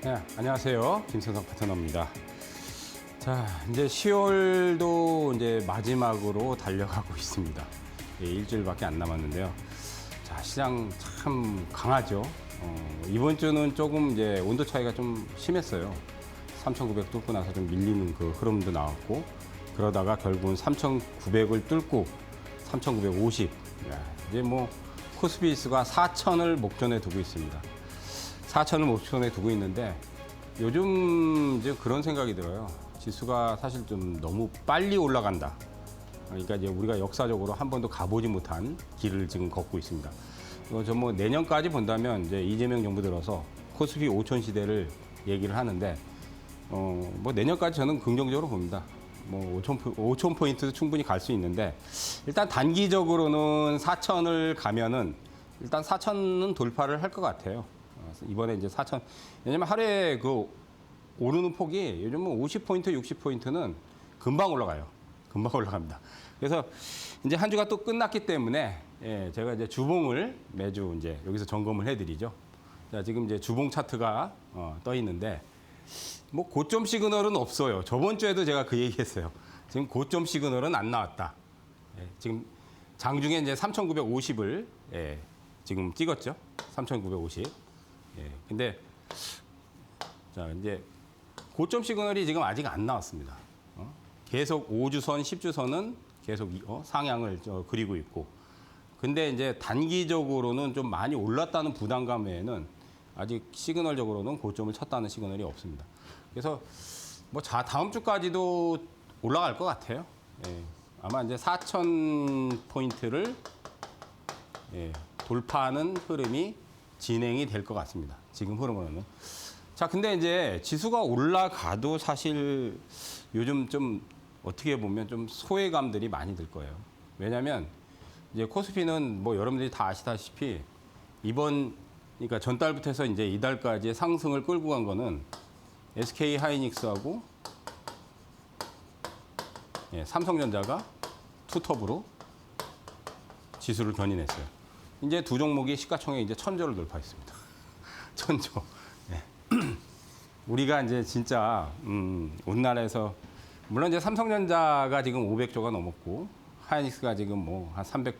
네, 안녕하세요. 김선석 파트너입니다. 자, 이제 10월도 이제 마지막으로 달려가고 있습니다. 예, 일주일밖에 안 남았는데요. 자, 시장 참 강하죠. 이번 주는 조금 이제 온도 차이가 좀 심했어요. 3,900 뚫고 나서 좀 밀리는 그 흐름도 나왔고, 그러다가 결국은 3,900을 뚫고 3,950. 이제 뭐 코스피지수가 4,000을 목전에 두고 있습니다. 4,000을 목전에 두고 있는데 요즘 이제 그런 생각이 들어요. 지수가 사실 좀 너무 빨리 올라간다. 그러니까 이제 우리가 역사적으로 한 번도 가보지 못한 길을 지금 걷고 있습니다. 저 뭐 내년까지 본다면 이제 이재명 정부 들어서 코스피 5천 시대를 얘기를 하는데 뭐 내년까지 저는 긍정적으로 봅니다. 뭐 5천 포인트도 충분히 갈 수 있는데 일단 단기적으로는 4천을 가면은 일단 4천은 돌파를 할 것 같아요. 이번에 이제 4천, 왜냐면 하루에 그 오르는 폭이 요즘은 50포인트, 60포인트는 금방 올라가요. 금방 올라갑니다. 그래서 이제 한 주가 또 끝났기 때문에 제가 이제 주봉을 매주 이제 여기서 점검을 해드리죠. 자, 지금 이제 주봉 차트가 떠 있는데 뭐 고점 시그널은 없어요. 저번 주에도 제가 그 얘기했어요. 지금 고점 시그널은 안 나왔다. 지금 장중에 이제 3,950을 지금 찍었죠. 3,950. 근데 자 이제 고점 시그널이 지금 아직 안 나왔습니다. 계속 5주선, 10주선은 계속 상향을 그리고 있고, 근데 이제 단기적으로는 좀 많이 올랐다는 부담감 외에는 아직 시그널적으로는 고점을 쳤다는 시그널이 없습니다. 그래서 뭐 다음 주까지도 올라갈 것 같아요. 아마 이제 4,000 포인트를 돌파하는 흐름이 진행이 될 것 같습니다. 지금 흐름으로는. 자, 근데 이제 지수가 올라가도 사실 요즘 좀 어떻게 보면 좀 소외감들이 많이 들 거예요. 왜냐하면 이제 코스피는 뭐 여러분들이 다 아시다시피 그러니까 전달부터 해서 이제 이달까지의 상승을 끌고 간 거는 SK 하이닉스하고 삼성전자가 투톱으로 지수를 견인했어요. 이제 두 종목이 시가총액 이제 1,000조를 돌파했습니다. 1,000조. 우리가 이제 진짜 우리나라에서 물론 이제 삼성전자가 지금 500조가 넘었고 하이닉스가 지금 뭐 한 300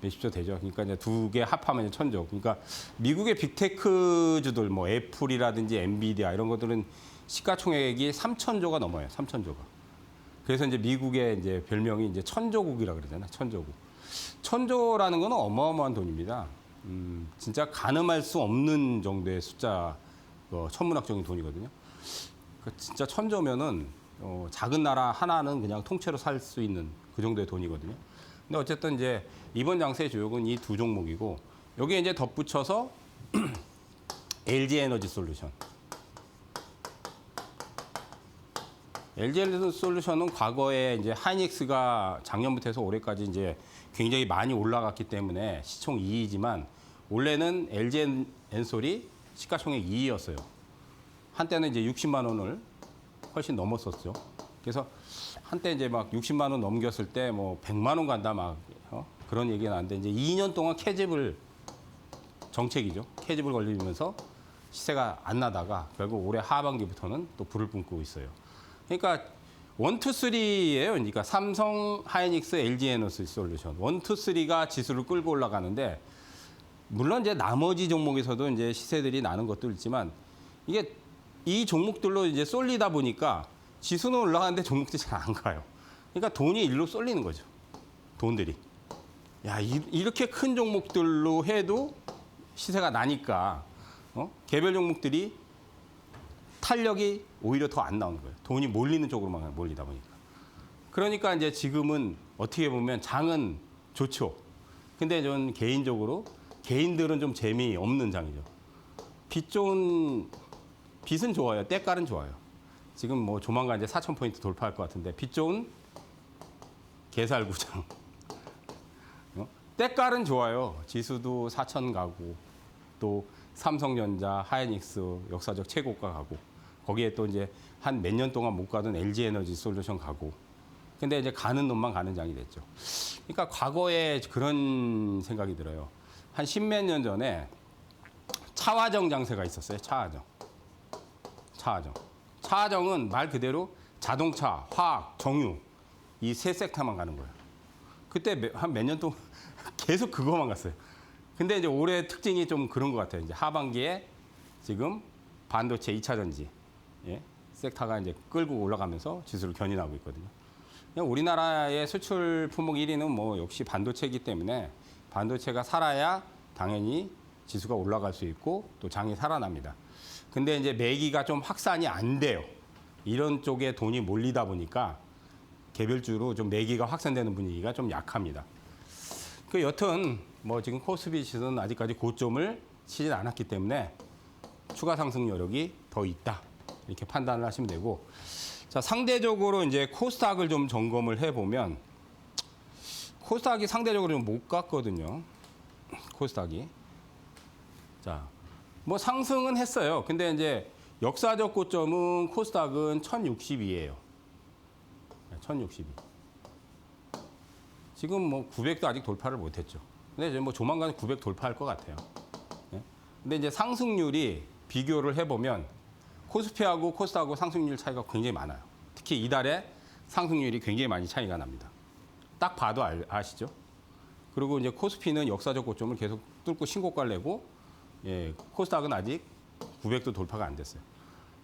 몇십조 되죠. 그러니까 이제 두 개 합하면 이제 1,000조. 그러니까 미국의 빅테크주들 뭐 애플이라든지 엔비디아 이런 것들은 시가총액이 3,000조가 넘어요. 3,000조가. 그래서 이제 미국의 이제 별명이 이제 1,000조국이라 그러잖아요. 1,000조국. 1,000조라는 건 어마어마한 돈입니다. 진짜 가늠할 수 없는 정도의 숫자, 천문학적인 돈이거든요. 진짜 1,000조면은 작은 나라 하나는 그냥 통째로 살 수 있는 그 정도의 돈이거든요. 근데 어쨌든 이제 이번 장세의 주역은 이 두 종목이고, 여기에 이제 덧붙여서 LG 에너지 솔루션. LG 에너지 솔루션은 과거에 이제 하이닉스가 작년부터 해서 올해까지 이제 굉장히 많이 올라갔기 때문에 시총 2위지만 원래는 LG 엔솔이 시가총액 2위였어요. 한때는 이제 60만 원을 훨씬 넘었었죠. 그래서 한때 이제 막 60만 원 넘겼을 때 뭐 100만 원 간다 막 그런 얘기가 나는데 이제 2년 동안 정책이죠. 캐집을 걸리면서 시세가 안 나다가 결국 올해 하반기부터는 또 불을 뿜고 있어요. 그러니까 1, 2, 3예요. 그러니까 삼성, 하이닉스, LG 에너지 솔루션. 1, 2, 3가 지수를 끌고 올라가는데, 물론 이제 나머지 종목에서도 이제 시세들이 나는 것도 있지만, 이게 이 종목들로 이제 쏠리다 보니까 지수는 올라가는데 종목들이 잘 안 가요. 그러니까 돈이 일로 쏠리는 거죠. 돈들이. 야, 이렇게 큰 종목들로 해도 시세가 나니까, 개별 종목들이 탄력이 오히려 더 안 나오는 거예요. 돈이 몰리는 쪽으로만 몰리다 보니까. 그러니까 이제 지금은 어떻게 보면 장은 좋죠. 근데 저는 개인적으로 개인들은 좀 재미없는 장이죠. 빚은 좋아요. 때깔은 좋아요. 지금 뭐 조만간 이제 4,000포인트 돌파할 것 같은데 빚 좋은 개살구장. 때깔은 좋아요. 지수도 4,000 가고 또 삼성전자, 하이닉스 역사적 최고가 가고 거기에 또 이제 한 몇 년 동안 못 가던 LG 에너지 솔루션 가고, 근데 이제 가는 놈만 가는 장이 됐죠. 그러니까 과거에 그런 생각이 들어요. 한 십몇 년 전에 차화정 장세가 있었어요. 차화정. 차하정. 차하정은 말 그대로 자동차, 화학, 정유 이 세 섹터만 가는 거예요. 그때 한 몇 년 동안 계속 그거만 갔어요. 근데 이제 올해 특징이 좀 그런 것 같아요. 이제 하반기에 지금 반도체 2차 전지 섹터가 이제 끌고 올라가면서 지수를 견인하고 있거든요. 그냥 우리나라의 수출 품목 1위는 뭐 역시 반도체이기 때문에 반도체가 살아야 당연히 지수가 올라갈 수 있고 또 장이 살아납니다. 근데 이제 매기가 좀 확산이 안 돼요. 이런 쪽에 돈이 몰리다 보니까 개별주로 좀 매기가 확산되는 분위기가 좀 약합니다. 그 여튼 뭐 지금 코스피 지수는 아직까지 고점을 치진 않았기 때문에 추가 상승 여력이 더 있다. 이렇게 판단을 하시면 되고, 자, 상대적으로 이제 코스닥을 좀 점검을 해보면 코스닥이 상대적으로 좀 못 갔거든요. 코스닥이. 자, 뭐 상승은 했어요. 근데 이제 역사적 고점은 코스닥은 1062예요. 1062. 지금 뭐 900도 아직 돌파를 못했죠. 근데 이제 뭐 조만간 900 돌파할 것 같아요. 근데 이제 상승률이 비교를 해보면 코스피하고 코스닥하고 상승률 차이가 굉장히 많아요. 특히 이달에 상승률이 굉장히 많이 차이가 납니다. 딱 봐도 아시죠? 그리고 이제 코스피는 역사적 고점을 계속 뚫고 신고가를 내고, 코스닥은 아직 900도 돌파가 안 됐어요.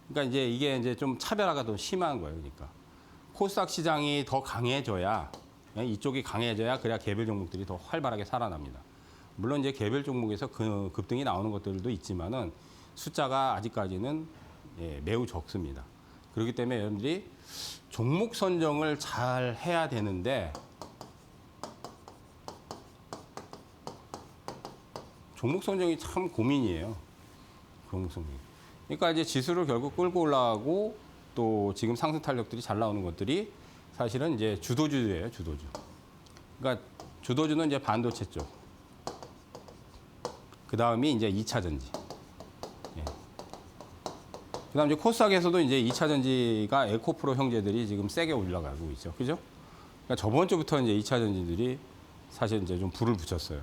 그러니까 이제 이게 이제 좀 차별화가 더 심한 거예요. 그러니까 코스닥 시장이 더 강해져야, 이쪽이 강해져야 그래야 개별 종목들이 더 활발하게 살아납니다. 물론 이제 개별 종목에서 급등이 나오는 것들도 있지만은 숫자가 아직까지는 매우 적습니다. 그렇기 때문에 여러분들이 종목 선정을 잘 해야 되는데 종목 선정이 참 고민이에요. 종목 선정. 그러니까 이제 지수를 결국 끌고 올라가고 또 지금 상승 탄력들이 잘 나오는 것들이 사실은 이제 주도주예요, 주도주. 그러니까 주도주는 이제 반도체 쪽. 그 다음이 이제 2차 전지. 그 다음 이제 코스닥에서도 이제 2차 전지가 에코프로 형제들이 지금 세게 올라가고 있죠. 그죠? 그러니까 저번 주부터 이제 2차 전지들이 사실 이제 좀 불을 붙였어요.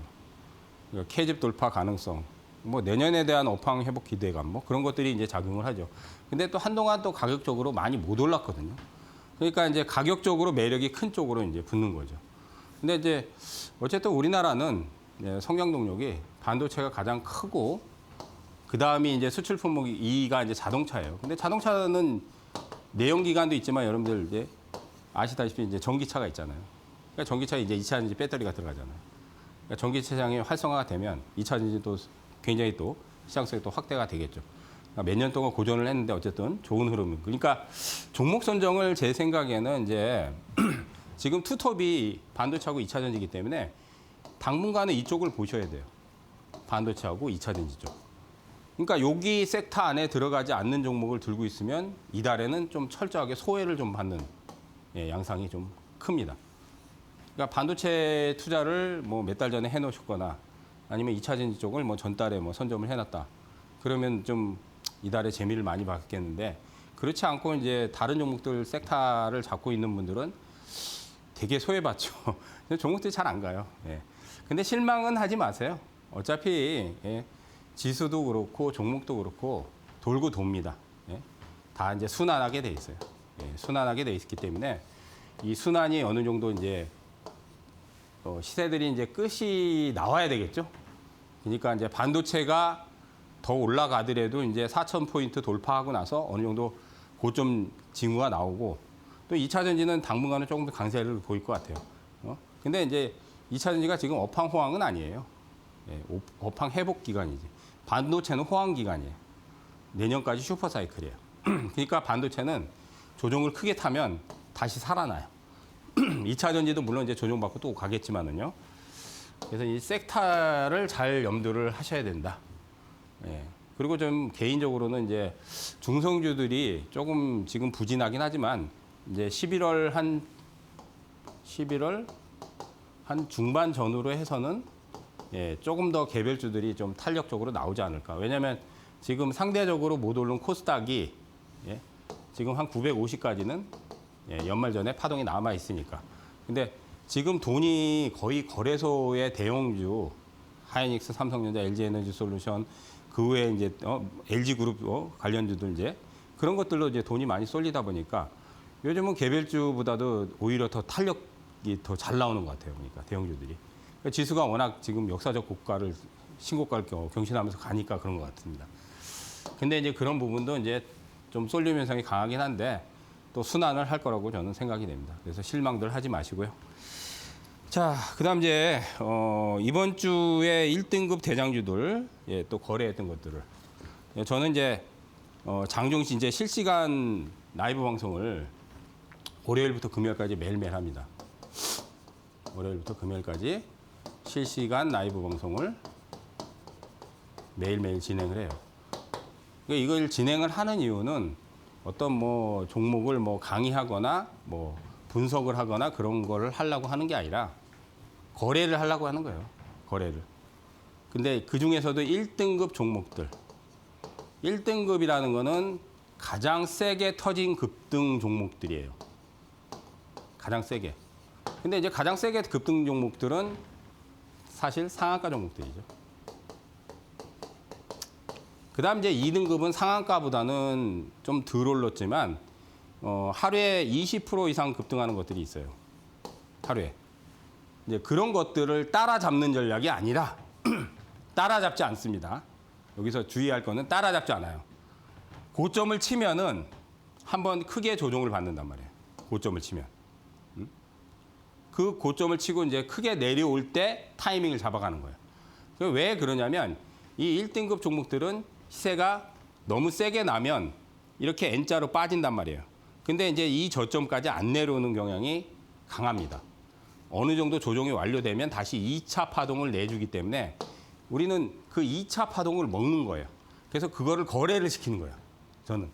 그러니까 K집 돌파 가능성, 뭐 내년에 대한 업황 회복 기대감, 뭐 그런 것들이 이제 작용을 하죠. 근데 또 한동안 또 가격적으로 많이 못 올랐거든요. 그러니까 이제 가격적으로 매력이 큰 쪽으로 이제 붙는 거죠. 근데 이제 어쨌든 우리나라는 성장 동력이 반도체가 가장 크고 그 다음이 이제 수출 품목 2위가 이제 자동차예요. 근데 자동차는 내연 기관도 있지만 여러분들 이제 아시다시피 이제 전기차가 있잖아요. 그러니까 전기차에 이제 2차 전지 배터리가 들어가잖아요. 그러니까 전기차 시장이 활성화가 되면 2차 전지도 굉장히 또 시장성이 또 확대가 되겠죠. 그러니까 몇 년 동안 고전을 했는데 어쨌든 좋은 흐름. 그러니까 종목 선정을 제 생각에는 이제 지금 투톱이 반도체하고 2차 전지이기 때문에 당분간은 이쪽을 보셔야 돼요. 반도체하고 2차 전지 쪽. 그러니까 여기 섹터 안에 들어가지 않는 종목을 들고 있으면 이달에는 좀 철저하게 소외를 좀 받는 양상이 좀 큽니다. 그러니까 반도체 투자를 뭐 몇 달 전에 해놓으셨거나 아니면 2차 전지 쪽을 뭐 전달에 뭐 선점을 해놨다. 그러면 좀 이달에 재미를 많이 받겠는데 그렇지 않고 이제 다른 종목들 섹터를 잡고 있는 분들은 되게 소외받죠. 종목들이 잘 안 가요. 근데 실망은 하지 마세요. 어차피 지수도 그렇고 종목도 그렇고 돌고 돕니다. 다 이제 순환하게 돼 있어요. 순환하게 돼 있기 때문에 이 순환이 어느 정도 이제 시세들이 이제 끝이 나와야 되겠죠. 그러니까 이제 반도체가 더 올라가더라도 이제 4,000포인트 돌파하고 나서 어느 정도 고점 징후가 나오고 또 2차 전지는 당분간은 조금 더 강세를 보일 것 같아요. 근데 이제 2차 전지가 지금 업황 호황은 아니에요. 업황 회복 기간이지. 반도체는 호황 기간이에요. 내년까지 슈퍼 사이클이에요. 그러니까 반도체는 조정을 크게 타면 다시 살아나요. 2차 전지도 물론 이제 조정받고 또 가겠지만은요. 그래서 이 섹터를 잘 염두를 하셔야 된다. 그리고 좀 개인적으로는 이제 중성주들이 조금 지금 부진하긴 하지만 이제 11월 한 중반 전후로 해서는 조금 더 개별주들이 좀 탄력적으로 나오지 않을까. 왜냐하면 지금 상대적으로 못 오른 코스닥이 지금 한 950까지는 연말 전에 파동이 남아 있으니까. 근데 지금 돈이 거의 거래소의 대형주, 하이닉스, 삼성전자, LG에너지솔루션, 그 외에 이제 LG그룹 관련주들 이제 그런 것들로 이제 돈이 많이 쏠리다 보니까 요즘은 개별주보다도 오히려 더 탄력이 더 잘 나오는 것 같아요. 그러니까 대형주들이. 그러니까 지수가 워낙 지금 역사적 고가를 신고가를 경신하면서 가니까 그런 것 같습니다. 근데 이제 그런 부분도 이제 좀 쏠림 현상이 강하긴 한데 또 순환을 할 거라고 저는 생각이 됩니다. 그래서 실망들 하지 마시고요. 자, 그다음 이제 이번 주에 1등급 대장주들 예, 또 거래했던 것들을 예, 저는 이제 장종시 이제 실시간 라이브 방송을 월요일부터 금요일까지 매일매일 합니다. 월요일부터 금요일까지 실시간 라이브 방송을 매일매일 진행을 해요. 그러니까 이걸 진행을 하는 이유는 어떤 뭐 종목을 뭐 강의하거나 뭐 분석을 하거나 그런 거를 하려고 하는 게 아니라 거래를 하려고 하는 거예요. 거래를. 근데 그 중에서도 1등급 종목들. 1등급이라는 거는 가장 세게 터진 급등 종목들이에요. 가장 세게. 근데 이제 가장 세게 급등 종목들은 사실 상한가 종목들이죠. 그 다음 이제 2등급은 상한가보다는 좀 덜 올랐지만, 하루에 20% 이상 급등하는 것들이 있어요. 하루에. 이제 그런 것들을 따라잡는 전략이 아니라, 따라잡지 않습니다. 여기서 주의할 거는 따라잡지 않아요. 고점을 치면은 한번 크게 조정을 받는단 말이에요. 고점을 치면. 그 고점을 치고 이제 크게 내려올 때 타이밍을 잡아가는 거예요. 왜 그러냐면 이 1등급 종목들은 시세가 너무 세게 나면 이렇게 N자로 빠진단 말이에요. 근데 이제 이 저점까지 안 내려오는 경향이 강합니다. 어느 정도 조정이 완료되면 다시 2차 파동을 내주기 때문에 우리는 그 2차 파동을 먹는 거예요. 그래서 그거를 거래를 시키는 거예요. 저는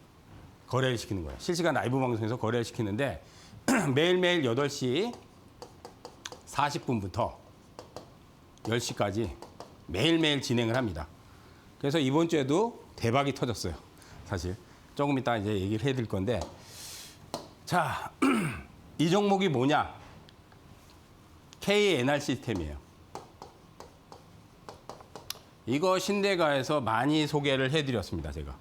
거래를 시키는 거예요. 실시간 라이브 방송에서 거래를 시키는데 매일매일 8시 40분부터 10시까지 매일매일 진행을 합니다. 그래서 이번 주에도 대박이 터졌어요. 사실 조금 이따 이제 얘기를 해드릴 건데, 자, 이 종목이 뭐냐? KNR 시스템이에요. 이거 신대가에서 많이 소개를 해드렸습니다, 제가.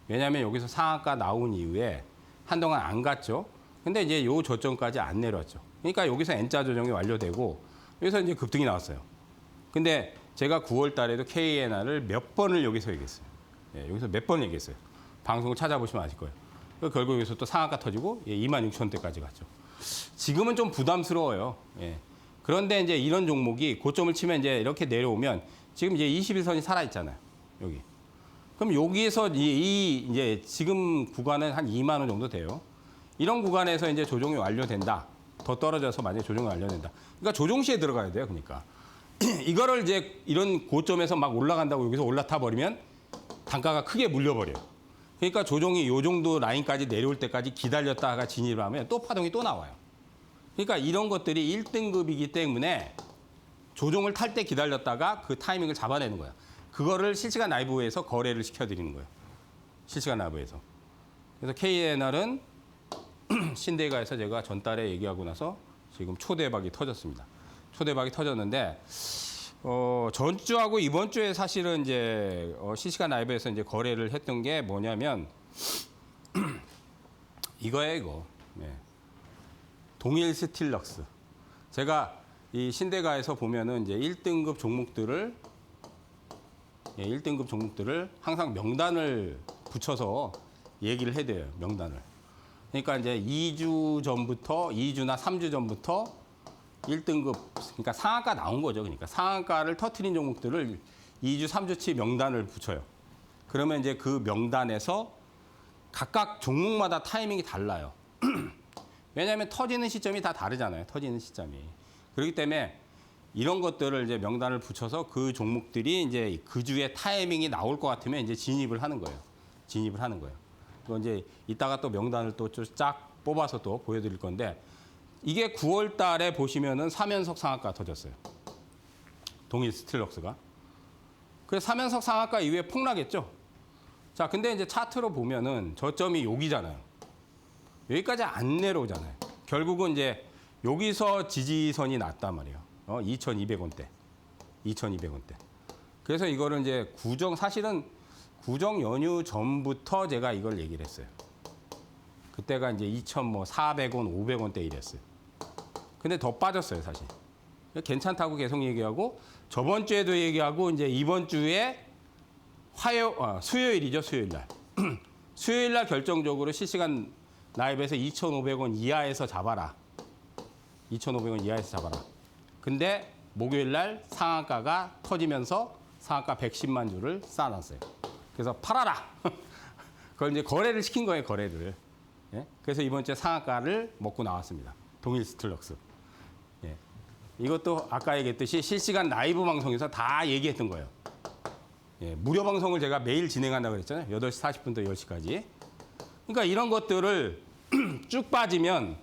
왜냐하면 여기서 상한가 나온 이후에 한동안 안 갔죠. 근데 이제 요 저점까지 안 내려왔죠. 그러니까 여기서 N자 조정이 완료되고 여기서 이제 급등이 나왔어요. 근데 제가 9월 달에도 KNR을 몇 번을 여기서 얘기했어요. 예, 여기서 몇 번 얘기했어요. 방송을 찾아보시면 아실 거예요. 결국 여기서 또 상한가 터지고 26,000대까지 갔죠. 지금은 좀 부담스러워요. 예. 그런데 이제 이런 종목이 고점을 치면 이제 이렇게 내려오면 지금 이제 21선이 살아있잖아요. 여기. 그럼 여기에서 이제 지금 구간은 한 2만 원 정도 돼요. 이런 구간에서 이제 조정이 완료된다. 더 떨어져서 만약에 조정이 완료된다. 그러니까 조정 시에 들어가야 돼요. 그러니까. 이거를 이제 이런 고점에서 막 올라간다고 여기서 올라타 버리면 단가가 크게 물려버려요. 그러니까 조정이 요 정도 라인까지 내려올 때까지 기다렸다가 진입을 하면 또 파동이 또 나와요. 그러니까 이런 것들이 1등급이기 때문에 조정을 탈 때 기다렸다가 그 타이밍을 잡아내는 거예요. 그거를 실시간 라이브에서 거래를 시켜드리는 거예요. 실시간 라이브에서. 그래서 KNR은 신대가에서 제가 전달에 얘기하고 나서 지금 초대박이 터졌습니다. 초대박이 터졌는데 전주하고 이번 주에 사실은 이제 실시간 라이브에서 이제 거래를 했던 게 뭐냐면 이거예요, 이거. 네. 동일 스틸럭스. 제가 이 신대가에서 보면은 이제 1등급 종목들을 1등급 종목들을 항상 명단을 붙여서 얘기를 해드려요. 명단을. 그러니까 이제 2주 전부터 2주나 3주 전부터 1등급, 그러니까 상한가 나온 거죠. 그러니까 상한가를 터트린 종목들을 2주, 3주치 명단을 붙여요. 그러면 이제 그 명단에서 각각 종목마다 타이밍이 달라요. 왜냐하면 터지는 시점이 다 다르잖아요. 터지는 시점이. 그렇기 때문에 이런 것들을 이제 명단을 붙여서 그 종목들이 이제 그 주에 타이밍이 나올 것 같으면 이제 진입을 하는 거예요. 진입을 하는 거예요. 그거 이제 이따가 또 명단을 또 쫙 뽑아서 또 보여드릴 건데, 이게 9월 달에 보시면은 3연속 상한가 터졌어요. 동일 스틸럭스가. 그래서 3연속 상한가 이후에 폭락했죠. 자, 근데 이제 차트로 보면은 저점이 여기잖아요. 여기까지 안 내려오잖아요. 결국은 이제 여기서 지지선이 났단 말이에요. 2,200원대. 2,200원대. 그래서 이거를 이제 사실은 구정 연휴 전부터 제가 이걸 얘기를 했어요. 그때가 이제 2,400원, 500원대 이랬어요. 근데 더 빠졌어요, 사실. 괜찮다고 계속 얘기하고 저번 주에도 얘기하고 이제 이번 주에 수요일이죠, 수요일 날. 수요일 날 결정적으로 실시간 라이브에서 2,500원 이하에서 잡아라. 2,500원 이하에서 잡아라. 근데 목요일 날 상한가가 터지면서 상한가 110만 주를 쌓아놨어요. 그래서 팔아라. 그걸 이제 거래를 시킨 거예요, 거래를. 예? 그래서 이번 주에 상한가를 먹고 나왔습니다. 동일 스틸럭스. 예. 이것도 아까 얘기했듯이 실시간 라이브 방송에서 다 얘기했던 거예요. 예. 무료 방송을 제가 매일 진행한다고 그랬잖아요. 8시 40분부터 10시까지. 그러니까 이런 것들을 쭉 빠지면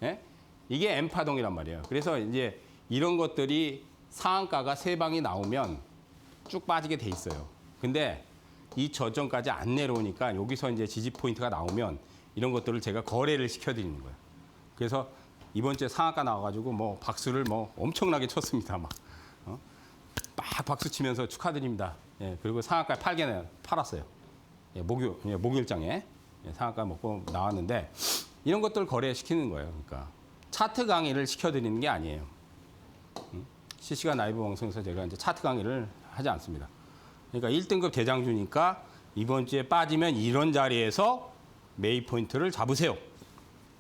예? 이게 M파동이란 말이에요. 그래서 이제 이런 것들이 상한가가 세 방이 나오면 쭉 빠지게 돼 있어요. 근데 이 저점까지 안 내려오니까 여기서 이제 지지 포인트가 나오면 이런 것들을 제가 거래를 시켜드리는 거예요. 그래서 이번 주에 상한가 나와가지고 뭐 박수를 뭐 엄청나게 쳤습니다. 막 박수 치면서 축하드립니다. 예, 그리고 상한가 팔았어요. 예, 목요일장에 상한가 먹고 나왔는데 이런 것들 거래시키는 거예요. 그러니까 차트 강의를 시켜드리는 게 아니에요. 실시간 라이브 방송에서 제가 이제 차트 강의를 하지 않습니다. 그러니까 1등급 대장주니까 이번 주에 빠지면 이런 자리에서 매입 포인트를 잡으세요.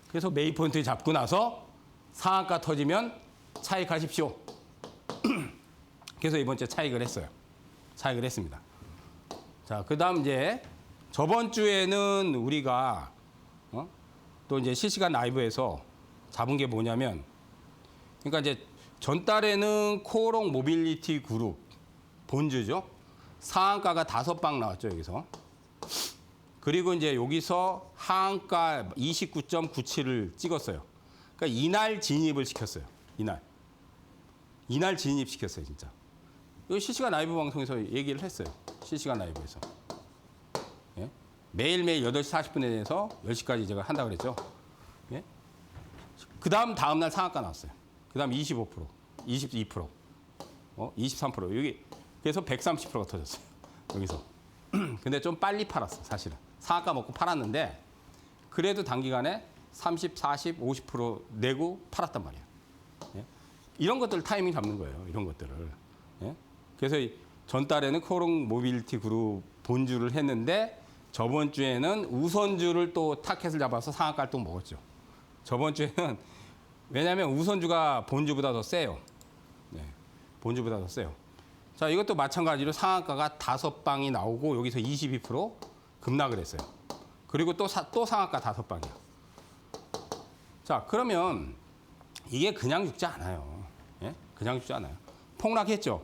그래서 매입 포인트 잡고 나서 상한가 터지면 차익하십시오. 그래서 이번 주에 차익을 했어요. 차익을 했습니다. 자, 그다음 이제 저번 주에는 우리가 또 이제 실시간 라이브에서 잡은 게 뭐냐면, 그러니까 이제 전달에는 코오롱 모빌리티 그룹 본주죠. 상한가가 5방 나왔죠, 여기서. 그리고 이제 여기서 하한가 29.97을 찍었어요. 그러니까 이날 진입을 시켰어요. 이날 진입시켰어요, 진짜. 이거 실시간 라이브 방송에서 얘기를 했어요. 실시간 라이브에서. 예? 매일매일 8시 40분에 대해서 10시까지 제가 한다고 그랬죠. 예? 그 다음날 상한가 나왔어요. 그 다음 25%, 22%, 23%. 여기, 그래서 130%가 터졌어요. 여기서. 근데 좀 빨리 팔았어, 사실은. 상한가 먹고 팔았는데, 그래도 단기간에 30, 40, 50% 내고 팔았단 말이에요. 예? 이런 것들 타이밍 잡는 거예요, 이런 것들을. 예? 그래서 전달에는 코오롱 모빌리티 그룹 본주를 했는데, 저번 주에는 우선주를 또 타켓을 잡아서 상한가를 또 먹었죠. 저번 주에는, 왜냐하면 우선주가 본주보다 더 세요. 네, 본주보다 더 세요. 자, 이것도 마찬가지로 상한가가 5방이 나오고 여기서 22% 급락을 했어요. 그리고 또 상한가 5방이요. 자, 그러면 이게 그냥 죽지 않아요. 예? 그냥 죽지 않아요. 폭락했죠.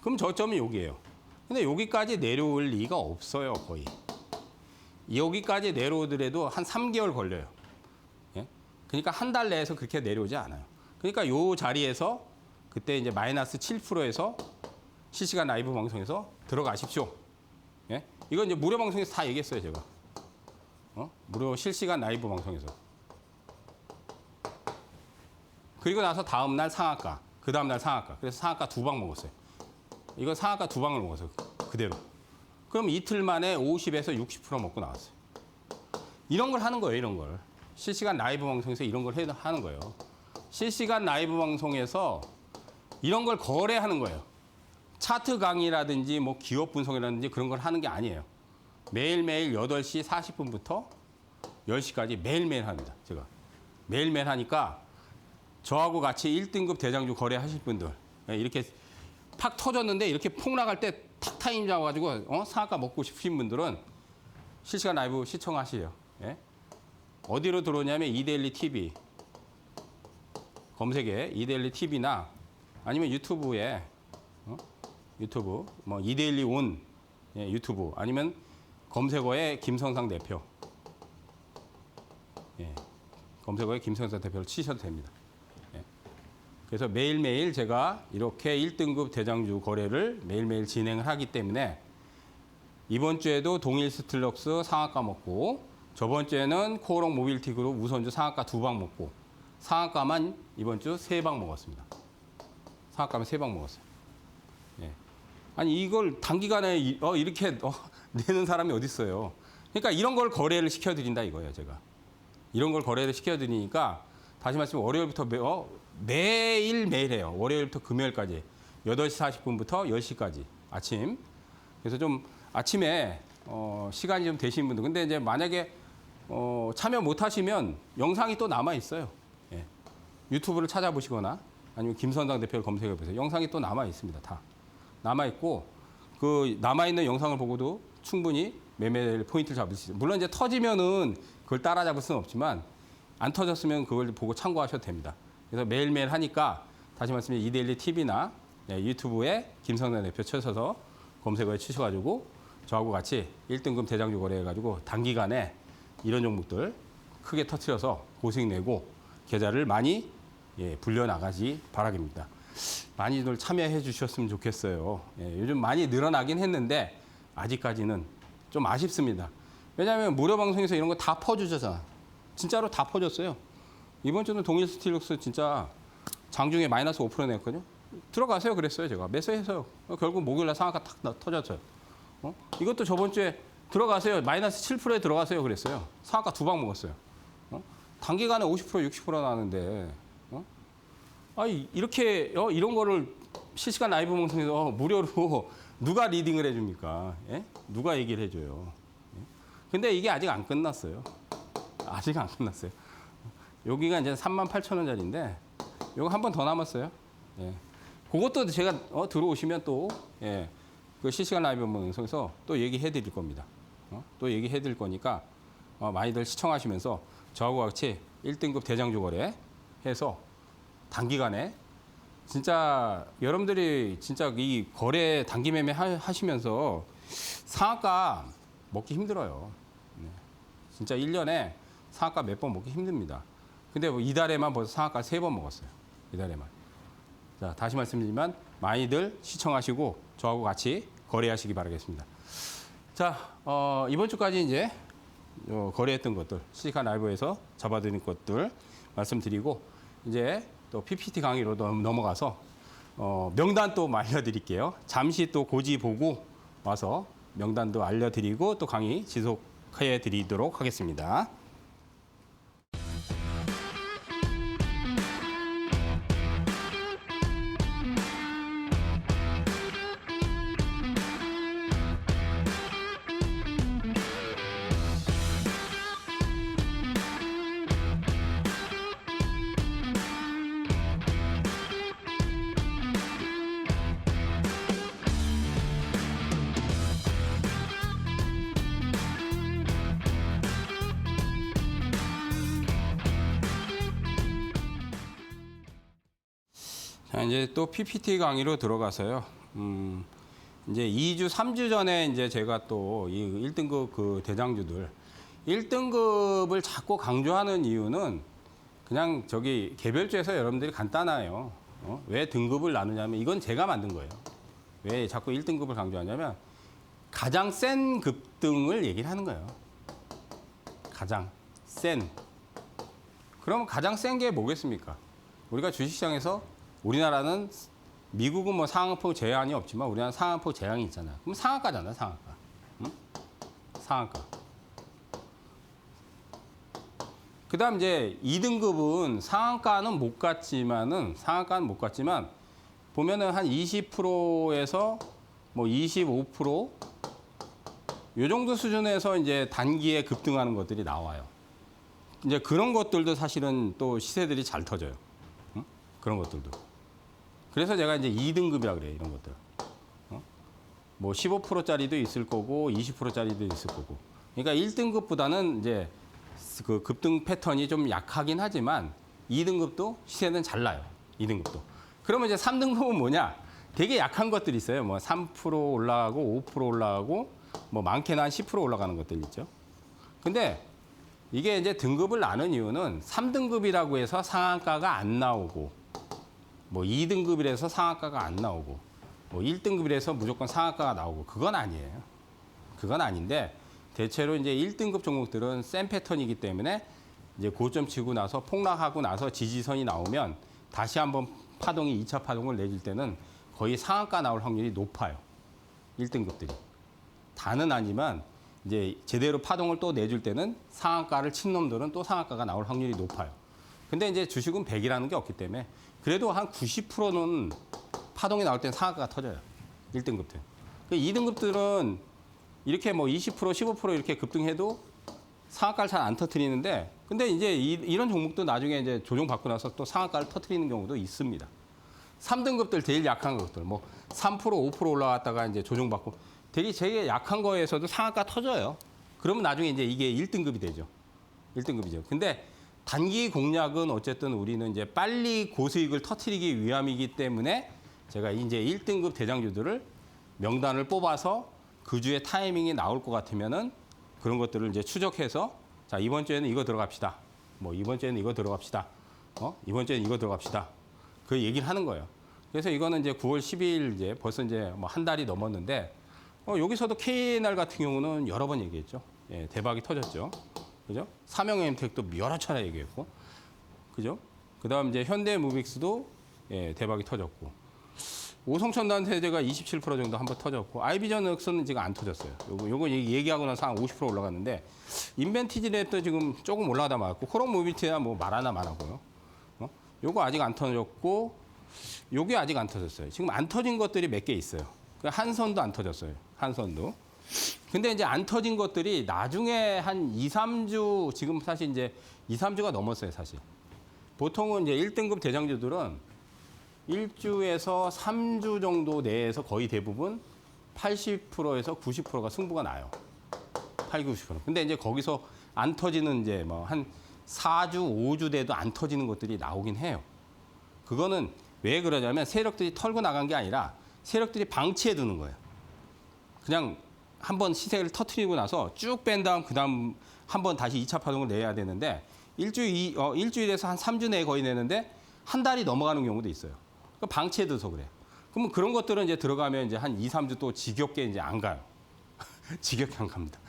그럼 저점이 여기예요. 근데 여기까지 내려올 리가 없어요, 거의. 여기까지 내려오더라도 한 3개월 걸려요. 예? 그러니까 한 달 내에서 그렇게 내려오지 않아요. 그러니까 이 자리에서 그때 이제 마이너스 7%에서 실시간 라이브 방송에서 들어가십시오. 예? 이건 이제 무료 방송에서 다 얘기했어요, 제가. 무료 실시간 라이브 방송에서. 그리고 나서 다음날 상한가, 그 다음날 상한가. 그래서 상한가 2방 먹었어요. 이거 상한가 2방을 먹었어요, 그대로. 그럼 이틀 만에 50에서 60% 먹고 나왔어요. 이런 걸 하는 거예요, 이런 걸. 실시간 라이브 방송에서 이런 걸 하는 거예요. 실시간 라이브 방송에서 이런 걸 거래하는 거예요. 차트 강의라든지 뭐 기업 분석이라든지 그런 걸 하는 게 아니에요. 매일매일 8시 40분부터 10시까지 매일매일 합니다, 제가. 매일매일 하니까 저하고 같이 1등급 대장주 거래하실 분들, 이렇게 팍 터졌는데 이렇게 폭락할 때 탁 타임 잡아가지고 상한가 먹고 싶으신 분들은 실시간 라이브 시청하시죠. 예? 어디로 들어오냐면 이데일리 TV 검색에 이데일리 TV나 아니면 유튜브에 유튜브 뭐 이데일리 온 유튜브 아니면 검색어에 김성상 대표 검색어에 김성상 대표를 치셔도 됩니다. 그래서 매일매일 제가 이렇게 1등급 대장주 거래를 매일매일 진행을 하기 때문에 이번 주에도 동일 스틸럭스 상한가 먹고 저번 주에는 코오롱 모빌리티 그룹 우선주 상한가 2방 먹고 상한가만 이번 주 3방 먹었습니다. 상한가만 3방 먹었어요. 예. 아니 이걸 단기간에 이렇게 내는 사람이 어디 있어요. 그러니까 이런 걸 거래를 시켜드린다 이거예요, 제가. 이런 걸 거래를 시켜드리니까 다시 말씀 월요일부터 매일 해요. 월요일부터 금요일까지 8시 40분부터 10시까지 아침. 그래서 좀 아침에 시간이 좀 되시는 분들. 근데 이제 만약에 참여 못 하시면 영상이 또 남아 있어요. 예. 유튜브를 찾아보시거나 아니면 김선당 대표를 검색해 보세요. 영상이 또 남아 있습니다. 다 남아 있고 그 남아 있는 영상을 보고도 충분히 매매 포인트를 잡을 수 있어요. 물론 이제 터지면은 그걸 따라잡을 수는 없지만 안 터졌으면 그걸 보고 참고하셔도 됩니다. 그래서 매일매일 하니까 다시 말씀드리면 이데일리 TV나 유튜브에 김성남 대표 쳐서 검색어에 치셔가지고 저하고 같이 1등급 대장주 거래해가지고 단기간에 이런 종목들 크게 터트려서 고수익 내고 계좌를 많이 불려나가지 바라겠습니다. 많이들 참여해 주셨으면 좋겠어요. 요즘 많이 늘어나긴 했는데 아직까지는 좀 아쉽습니다. 왜냐하면 무료 방송에서 이런 거 다 퍼주잖아. 진짜로 다 퍼줬어요. 이번 주는 동일 스틸록스 진짜 장중에 마이너스 5% 냈거든요. 들어가세요 그랬어요 제가. 매수해서요. 결국 목요일날 상한가 탁 터졌어요. 이것도 저번 주에 들어가세요. 마이너스 7%에 들어가세요 그랬어요. 상한가 2방 먹었어요. 단기간에 50% 60% 나왔는데 이렇게 이런 거를 실시간 라이브 방송에서 무료로 누가 리딩을 해줍니까? 예? 누가 얘기를 해줘요? 예? 근데 이게 아직 안 끝났어요. 아직 안 끝났어요. 여기가 이제 38,000원짜리인데 이거 한 번 더 남았어요. 예. 그것도 제가 들어오시면 또 그 실시간 라이브 방송에서 또 얘기해 드릴 겁니다. 또 얘기해 드릴 거니까 많이들 시청하시면서 저하고 같이 1등급 대장주 거래 해서 단기간에 진짜 여러분들이 진짜 이 거래 단기 매매 하시면서 상한가 먹기 힘들어요. 진짜 1년에 상한가 몇 번 먹기 힘듭니다. 근데 뭐 이달에만 벌써 상한가 3번 먹었어요. 이달에만. 자, 다시 말씀드리지만 많이들 시청하시고 저하고 같이 거래하시기 바라겠습니다. 자, 이번 주까지 이제 거래했던 것들, 실시간 라이브에서 잡아드린 것들 말씀드리고 이제 또 PPT 강의로 넘어가서 명단 또 알려드릴게요. 잠시 또 고지 보고 와서 명단도 알려드리고 또 강의 지속해 드리도록 하겠습니다. 자, 이제 또 PPT 강의로 들어가서요. 이제 2주, 3주 전에 이제 제가 또 이 1등급 그 대장주들 1등급을 자꾸 강조하는 이유는 그냥 저기 개별주에서 여러분들이 간단해요. 왜 등급을 나누냐면 이건 제가 만든 거예요. 왜 자꾸 1등급을 강조하냐면 가장 센 급등을 얘기를 하는 거예요. 가장 센. 그러면 가장 센 게 뭐겠습니까? 우리가 주식시장에서 우리나라는 미국은 뭐 상한폭 제한이 없지만 우리나라는 상한폭 제한이 있잖아요. 그럼 상한가잖아요, 상한가. 응? 상한가. 그 다음 이제 2등급은 상한가는 못 갔지만 보면은 한 20%에서 뭐 25% 요 정도 수준에서 이제 단기에 급등하는 것들이 나와요. 이제 그런 것들도 사실은 또 시세들이 잘 터져요. 응? 그런 것들도. 그래서 제가 이제 2등급이라 그래요, 이런 것들. 뭐 15%짜리도 있을 거고 20%짜리도 있을 거고. 그러니까 1등급보다는 이제 그 급등 패턴이 좀 약하긴 하지만 2등급도 시세는 잘 나요. 2등급도. 그러면 이제 3등급은 뭐냐? 되게 약한 것들이 있어요. 뭐 3% 올라가고 5% 올라가고 뭐 많게는 한 10% 올라가는 것들 있죠. 근데 이게 이제 등급을 나눈 이유는 3등급이라고 해서 상한가가 안 나오고 뭐 2등급이라서 상한가가 안 나오고 뭐 1등급이라서 무조건 상한가가 나오고 그건 아니에요. 그건 아닌데 대체로 이제 1등급 종목들은 센 패턴이기 때문에 이제 고점 치고 나서 폭락하고 나서 지지선이 나오면 다시 한번 파동이 2차 파동을 내줄 때는 거의 상한가 나올 확률이 높아요. 1등급들이. 다는 아니지만 이제 제대로 파동을 또 내줄 때는 상한가를 친 놈들은 또 상한가가 나올 확률이 높아요. 근데 이제 주식은 100이라는 게 없기 때문에 그래도 한 90%는 파동이 나올 때는 상한가가 터져요. 1등급들. 2등급들은 이렇게 뭐 20%, 15% 이렇게 급등해도 상한가를 잘 안 터뜨리는데 근데 이제 이런 종목도 나중에 이제 조정받고 나서 또 상한가를 터뜨리는 경우도 있습니다. 3등급들 제일 약한 것들 뭐 3%, 5% 올라갔다가 이제 조정받고 되게 제일 약한 거에서도 상한가 터져요. 그러면 나중에 이제 이게 1등급이 되죠. 1등급이죠. 근데 단기 공략은 어쨌든 우리는 이제 빨리 고수익을 터뜨리기 위함이기 때문에 제가 이제 1등급 대장주들을 명단을 뽑아서 그 주에 타이밍이 나올 것 같으면은 그런 것들을 이제 추적해서 자, 이번 주에는 이거 들어갑시다. 뭐 이번 주에는 이거 들어갑시다. 이번 주에는 이거 들어갑시다. 그 얘기를 하는 거예요. 그래서 이거는 이제 9월 12일 이제 벌써 이제 뭐 한 달이 넘었는데 여기서도 KNR 같은 경우는 여러 번 얘기했죠. 예, 대박이 터졌죠. 그죠? 삼성엠텍도 여러 차례 얘기했고. 그죠? 그다음 이제 현대무빅스도 예, 대박이 터졌고. 오성천단세제가 27% 정도 한번 터졌고 아이비전엑스는 지금 안 터졌어요. 요거 얘기하고 나서 한 50% 올라갔는데 인벤티지랩도 지금 조금 올라가다 말았고 코롱모빌티야 뭐 말하나 말하고요. 요거 아직 안 터졌고 요게 아직 안 터졌어요. 지금 안 터진 것들이 몇 개 있어요. 한선도 안 터졌어요. 한선도. 근데 이제 안 터진 것들이 나중에 한 2, 3주 지금 사실 이제 2, 3주가 넘었어요, 사실. 보통은 이제 1등급 대장주들은 1주에서 3주 정도 내에서 거의 대부분 80%에서 90%가 승부가 나요. 80, 90%. 근데 이제 거기서 안 터지는 이제 뭐 한 4주, 5주 돼도 안 터지는 것들이 나오긴 해요. 그거는 왜 그러냐면 세력들이 털고 나간 게 아니라 세력들이 방치해 두는 거예요. 그냥 한번 시세를 터트리고 나서 쭉 뺀 다음 그다음 한번 다시 2차 파동을 내야 되는데 일주일에서 한 3주 내에 거의 내는데 한 달이 넘어가는 경우도 있어요. 그러니까 방치해 둬서 그래. 그러면 그런 것들은 이제 들어가면 이제 한 2, 3주 또 지겹게 이제 안 가요. 지겹게 안 갑니다.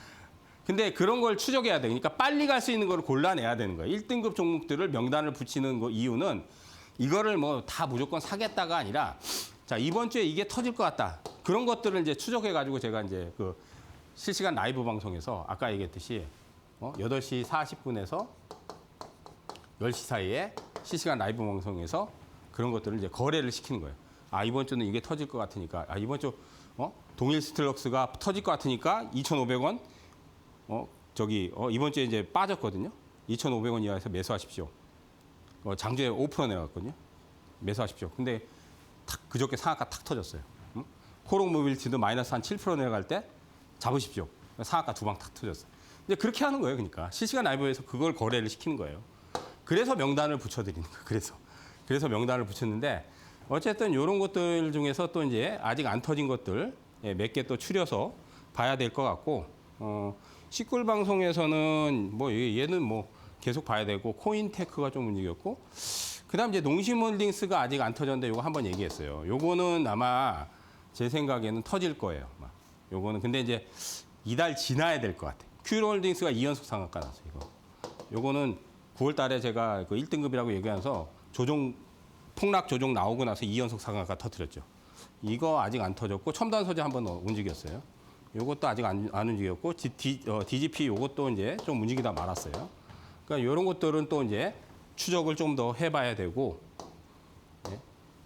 근데 그런 걸 추적해야 돼. 그러니까 빨리 갈 수 있는 걸 골라내야 되는 거예요. 1등급 종목들을 명단을 붙이는 거 이유는 이거를 뭐 다 무조건 사겠다가 아니라 자, 이번 주에 이게 터질 것 같다. 그런 것들을 이제 추적해 가지고 제가 이제 그 실시간 라이브 방송에서 아까 얘기했듯이 8시 40분에서 10시 사이에 실시간 라이브 방송에서 그런 것들을 이제 거래를 시키는 거예요. 아, 이번 주는 이게 터질 것 같으니까. 아, 이번 주 동일 스틸럭스가 터질 것 같으니까 2,500원. 이번 주에 이제 빠졌거든요. 2,500원 이하에서 매수하십시오. 장주에 5% 내왔거든요. 매수하십시오. 근데 그저께 상한가 탁 터졌어요. 응? 코롱 모빌티도 마이너스 한 7% 내려갈 때 잡으십시오. 상한가 두 방 탁 터졌어요. 이제 그렇게 하는 거예요. 그러니까 실시간 라이브에서 그걸 거래를 시키는 거예요. 그래서 명단을 붙여드리는 거예요. 그래서 명단을 붙였는데 어쨌든 이런 것들 중에서 또 이제 아직 안 터진 것들 몇 개 또 추려서 봐야 될 것 같고 시꿀 방송에서는 뭐 얘는 뭐 계속 봐야 되고 코인테크가 좀 움직였고 그다음 이제 농심홀딩스가 아직 안 터졌는데 요거 한번 얘기했어요. 요거는 아마 제 생각에는 터질 거예요. 요거는 근데 이제 이달 지나야 될 것 같아. 큐홀딩스가 2연속 상한가 났어요. 요거는 9월 달에 제가 그 1등급이라고 얘기하면서 폭락 조정 나오고 나서 2연속 상한가 터뜨렸죠. 이거 아직 안 터졌고 첨단 소재 한번 움직였어요. 요것도 아직 안 움직였고 DGP 요것도 이제 좀 움직이다 말았어요. 그러니까 이런 것들은 또 이제 추적을 좀 더 해봐야 되고,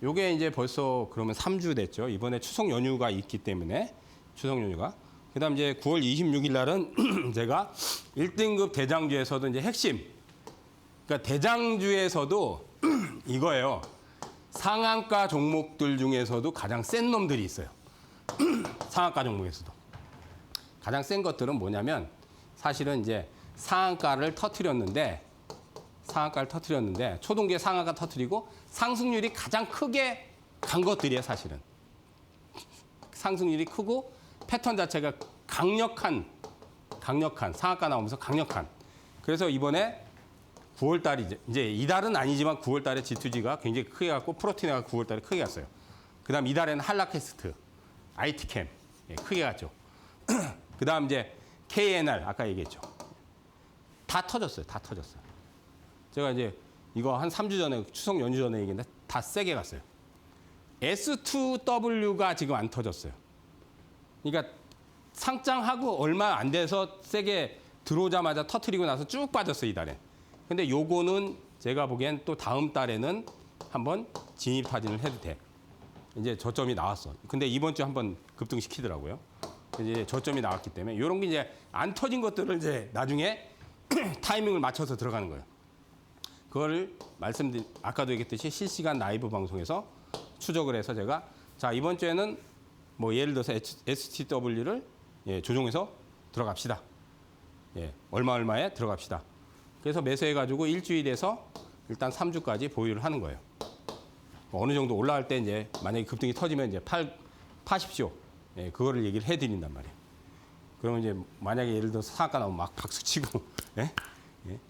요게 이제 벌써 그러면 3주 됐죠. 이번에 추석 연휴가 있기 때문에 추석 연휴가. 그다음 이제 9월 26일 날은 제가 1등급 대장주에서도 이제 핵심, 그러니까 대장주에서도 이거예요. 상한가 종목들 중에서도 가장 센 놈들이 있어요. 상한가 종목에서도. 가장 센 것들은 뭐냐면 사실은 이제 상한가를 터뜨렸는데 초동기에 상한가 터뜨리고 상승률이 가장 크게 간 것들이에요, 사실은. 상승률이 크고 패턴 자체가 강력한 상한가 나오면서 강력한. 그래서 이번에 9월 달이 이제 이달은 아니지만 9월 달에 G2G가 굉장히 크게 갔고 프로티네가 9월 달에 크게 갔어요. 그다음 이달에는 한라캐스트, IT캠 크게 갔죠. 그다음 이제 KNR 아까 얘기했죠. 다 터졌어요. 제가 이제 이거 한 3주 전에 추석 연휴 전에 얘기했는데 다 세게 갔어요. S2W가 지금 안 터졌어요. 그러니까 상장하고 얼마 안 돼서 세게 들어오자마자 터트리고 나서 쭉 빠졌어요, 이달에. 근데 요거는 제가 보기엔 또 다음 달에는 한번 진입 타진을 해도 돼. 이제 저점이 나왔어. 근데 이번 주에 한번 급등시키더라고요. 이제 저점이 나왔기 때문에 이런 게 이제 안 터진 것들을 이제 나중에 타이밍을 맞춰서 들어가는 거예요. 그거를 아까도 얘기했듯이 실시간 라이브 방송에서 추적을 해서 제가 자, 이번 주에는 뭐 예를 들어서 STW를 조정해서 들어갑시다. 얼마에 들어갑시다. 그래서 매수해가지고 일주일에서 일단 3주까지 보유를 하는 거예요. 어느 정도 올라갈 때 이제 만약에 급등이 터지면 이제 파십시오. 그거를 얘기를 해드린단 말이에요. 그러면 이제 만약에 예를 들어서 상한가 나오면 막 박수치고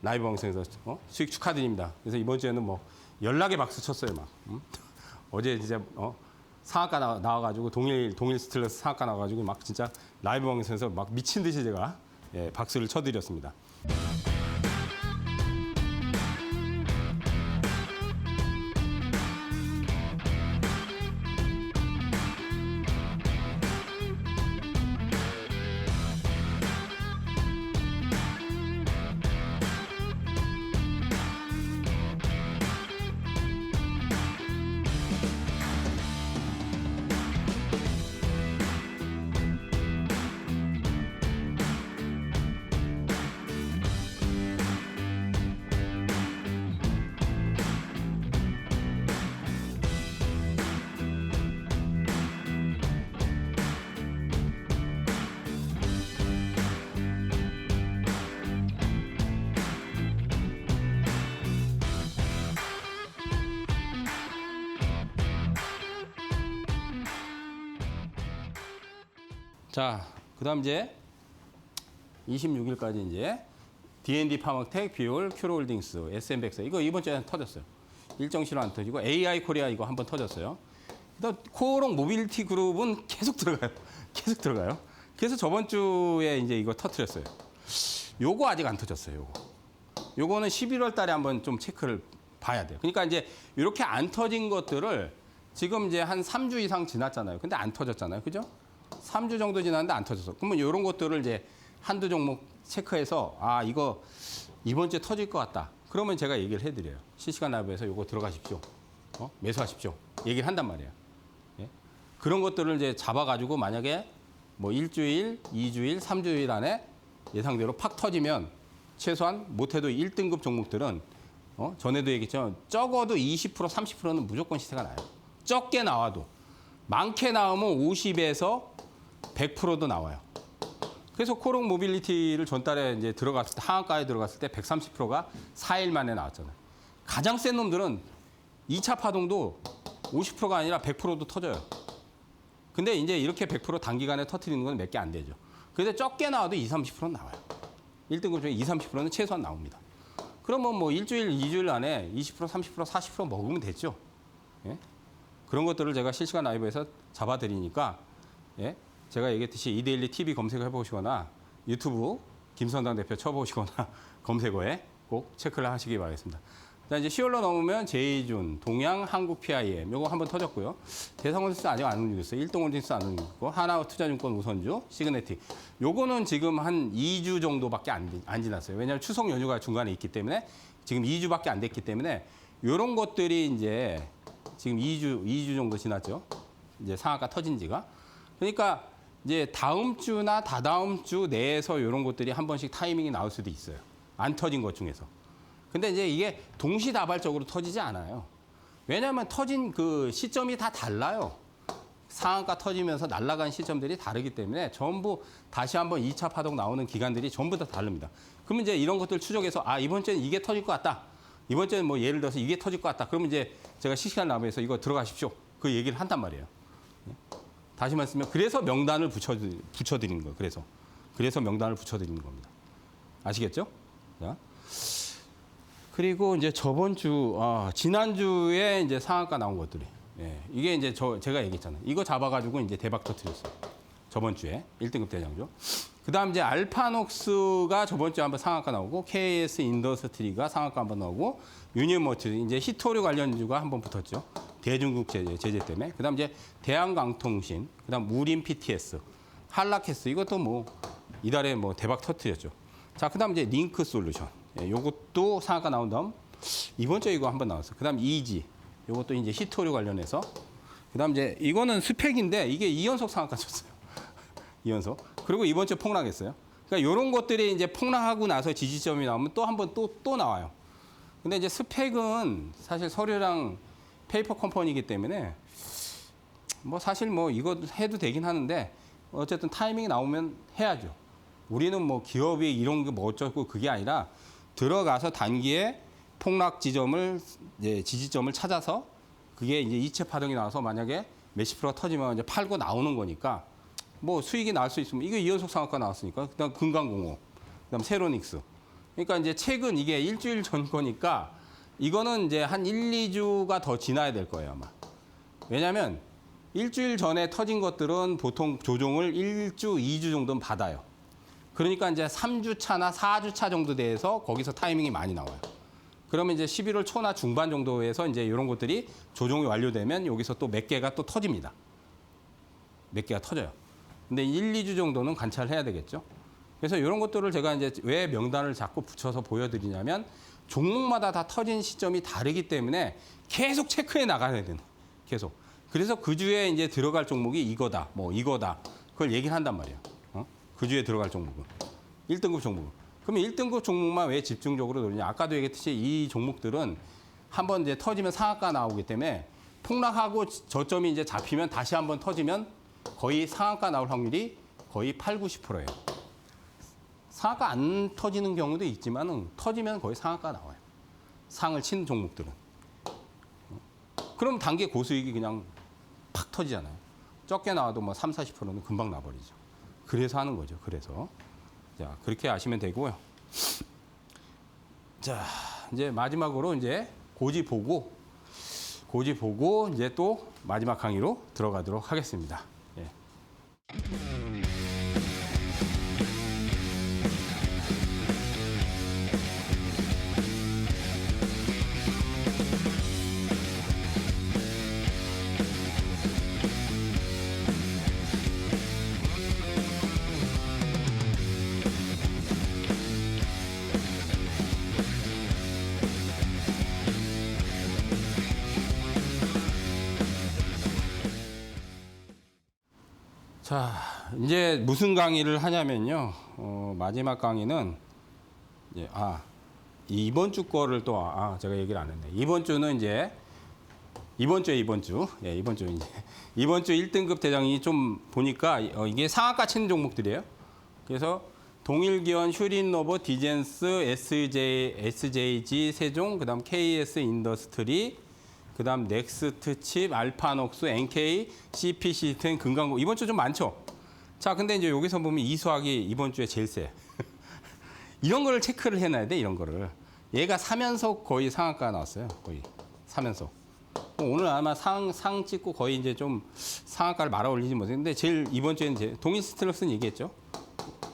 라이브 방송에서 수익 축하드립니다. 그래서 이번 주에는 뭐 연락에 박수 쳤어요 막. 어제 진짜 상한가 나와가지고 동일 스틸러스 상한가 나와가지고 막 진짜 라이브 방송에서 막 미친 듯이 제가 박수를 쳐드렸습니다. 자, 그다음 이제 26일까지 이제 D&D 파마텍, 비올, 큐로홀딩스, SM백서 이거 이번 주에 터졌어요. 일정시로 안 터지고 AI 코리아 이거 한번 터졌어요. 또 코오롱 모빌리티 그룹은 계속 들어가요. 계속 들어가요. 그래서 저번 주에 이제 이거 터뜨렸어요. 요거 아직 안 터졌어요. 요거는 11월 달에 한번 좀 체크를 봐야 돼요. 그러니까 이제 이렇게 안 터진 것들을 지금 이제 한 3주 이상 지났잖아요. 근데 안 터졌잖아요. 그죠? 3주 정도 지났는데 안 터졌어. 그러면 이런 것들을 이제 한두 종목 체크해서 아, 이거 이번 주에 터질 것 같다. 그러면 제가 얘기를 해드려요. 실시간 라이브에서 이거 들어가십시오. 매수하십시오. 얘기를 한단 말이에요. 예? 그런 것들을 이제 잡아가지고 만약에 뭐 일주일, 2주일, 3주일 안에 예상대로 팍 터지면 최소한 못해도 1등급 종목들은 전에도 얘기했죠. 적어도 20%, 30%는 무조건 시세가 나요. 적게 나와도. 많게 나오면 50에서 100%도 나와요. 그래서 코롱 모빌리티를 전달에 이제 들어갔을 때, 하한가에 들어갔을 때 130%가 4일 만에 나왔잖아요. 가장 센 놈들은 2차 파동도 50%가 아니라 100%도 터져요. 근데 이제 이렇게 100% 단기간에 터트리는 건 몇 개 안 되죠. 근데 적게 나와도 20, 30%는 나와요. 1등급 중에 20, 30%는 최소한 나옵니다. 그러면 뭐 일주일, 2주일 안에 20%, 30%, 40% 먹으면 됐죠. 예? 그런 것들을 제가 실시간 라이브에서 잡아드리니까 예? 제가 얘기했듯이 이데일리 TV 검색을 해보시거나 유튜브 김선당 대표 쳐보시거나 검색어에 꼭 체크를 하시기 바라겠습니다. 자, 이제 10월로 넘으면 제이준, 동양, 한국 PIM 요거 한번 터졌고요. 대성홀딩스 아직 안 움직였어요. 일동홀딩스 안 움직였고 하나투자증권 우선주, 시그네틱 요거는 지금 한 2주 정도밖에 안 지났어요. 왜냐하면 추석 연휴가 중간에 있기 때문에 지금 2주밖에 안 됐기 때문에 요런 것들이 이제 지금 2주 정도 지났죠. 이제 상한가 터진 지가. 그러니까 이제 다음 주나 다다음 주 내에서 이런 것들이 한 번씩 타이밍이 나올 수도 있어요. 안 터진 것 중에서. 근데 이제 이게 동시다발적으로 터지지 않아요. 왜냐하면 터진 그 시점이 다 달라요. 상한가 터지면서 날아간 시점들이 다르기 때문에 전부 다시 한번 2차 파동 나오는 기간들이 전부 다 다릅니다. 그러면 이제 이런 것들 추적해서 아, 이번 주에는 이게 터질 것 같다. 이번 주에는 뭐 예를 들어서 이게 터질 것 같다. 그러면 이제 제가 실시간 라이브에서 이거 들어가십시오. 그 얘기를 한단 말이에요. 다시 말씀드리면 그래서 명단을 붙여드리는 거예요. 그래서 명단을 붙여드리는 겁니다. 아시겠죠? 자. 그리고 이제 지난주에 이제 상한가 나온 것들이. 예, 이게 이제 제가 얘기했잖아요. 이거 잡아가지고 이제 대박 터뜨렸어요. 저번 주에 1등급 대장주. 그 다음 이제 알파녹스가 저번 주에 한번 상한가 나오고, KS 인더스트리가 상한가 한번 나오고, 유니언모트, 이제 히토류 관련주가 한번 붙었죠. 대중국 제재 때문에. 그 다음 이제 대한강통신, 그 다음 우린 PTS 한라캐스 이것도 뭐 이달에 뭐 대박 터뜨렸죠. 자, 그다음 이제 링크 솔루션. 예, 요것도 상한가 나온 다음 이번 주에 이거 한번 나왔어. 그다음 이지. 요것도 이제 히토류 관련해서. 그다음 이제 이거는 스펙인데 이게 2연속 상한가 쳤어요. 2연속. 그리고 이번 주에 폭락했어요. 그러니까 이런 것들이 이제 폭락하고 나서 지지점이 나오면 또 한 번 또 나와요. 근데 이제 스펙은 사실 서류랑 페이퍼 컴퍼니이기 때문에 뭐 사실 뭐 이거 해도 되긴 하는데 어쨌든 타이밍이 나오면 해야죠. 우리는 뭐 기업이 이런 게 뭐 어쩌고 그게 아니라 들어가서 단기에 폭락 지점을 이제 지지점을 찾아서 그게 이제 이체 파동이 나와서 만약에 몇십 프로가 터지면 이제 팔고 나오는 거니까 뭐 수익이 나올 수 있으면 이게 2연속 상한가 나왔으니까 그다음 금강공업, 그다음 세로닉스. 그러니까 이제 최근 이게 일주일 전 거니까 이거는 이제 한 1, 2주가 더 지나야 될 거예요, 아마. 왜냐면 일주일 전에 터진 것들은 보통 조정을 1주, 2주 정도는 받아요. 그러니까 이제 3주 차나 4주 차 정도 돼서 거기서 타이밍이 많이 나와요. 그러면 이제 11월 초나 중반 정도에서 이제 이런 것들이 조정이 완료되면 여기서 또 몇 개가 또 터집니다. 몇 개가 터져요. 근데 1, 2주 정도는 관찰해야 되겠죠. 그래서 이런 것들을 제가 이제 왜 명단을 자꾸 붙여서 보여드리냐면 종목마다 다 터진 시점이 다르기 때문에 계속 체크해 나가야 되는. 계속. 그래서 그 주에 이제 들어갈 종목이 이거다, 뭐 이거다. 그걸 얘기를 한단 말이에요. 그 주에 들어갈 종목은. 1등급 종목은. 그러면 1등급 종목만 왜 집중적으로 노리냐. 아까도 얘기했듯이 이 종목들은 한번 이제 터지면 상한가 나오기 때문에 폭락하고 저점이 이제 잡히면 다시 한번 터지면 거의 상한가 나올 확률이 거의 8, 90%예요. 상한가 안 터지는 경우도 있지만은 터지면 거의 상한가 나와요. 상을 친 종목들은. 그럼 단기 고수익이 그냥 팍 터지잖아요. 적게 나와도 뭐 3, 40%는 금방 나버리죠. 그래서 하는 거죠. 그래서. 자, 그렇게 아시면 되고요. 자, 이제 마지막으로 이제 고지 보고 이제 또 마지막 강의로 들어가도록 하겠습니다. 예. 자, 이제 무슨 강의를 하냐면요. 마지막 강의는 이제 이번 주 거를 또 제가 얘기를 안 했네. 이번 주는 이제 이번 주 이제 이번 주 1등급 대장이 좀 보니까 이게 상한가 치는 종목들이에요. 그래서 동일기원, 휴린노버, 디젠스, SJG, 세종, 그다음 KS 인더스트리, 그다음 넥스트 칩, 알파녹스, NK, CPC10, 금강고 이번 주 좀 많죠. 자, 근데 이제 여기서 보면 이수학이 이번 주에 제일 세. 이런 거를 체크를 해놔야 돼. 이런 거를. 얘가 3연속 거의 상한가 나왔어요. 거의 3연속. 오늘 아마 상 찍고 거의 이제 좀 상한가를 말아 올리지 못했는데 제일 이번 주에는 이제 동인스틸러스는 얘기했죠.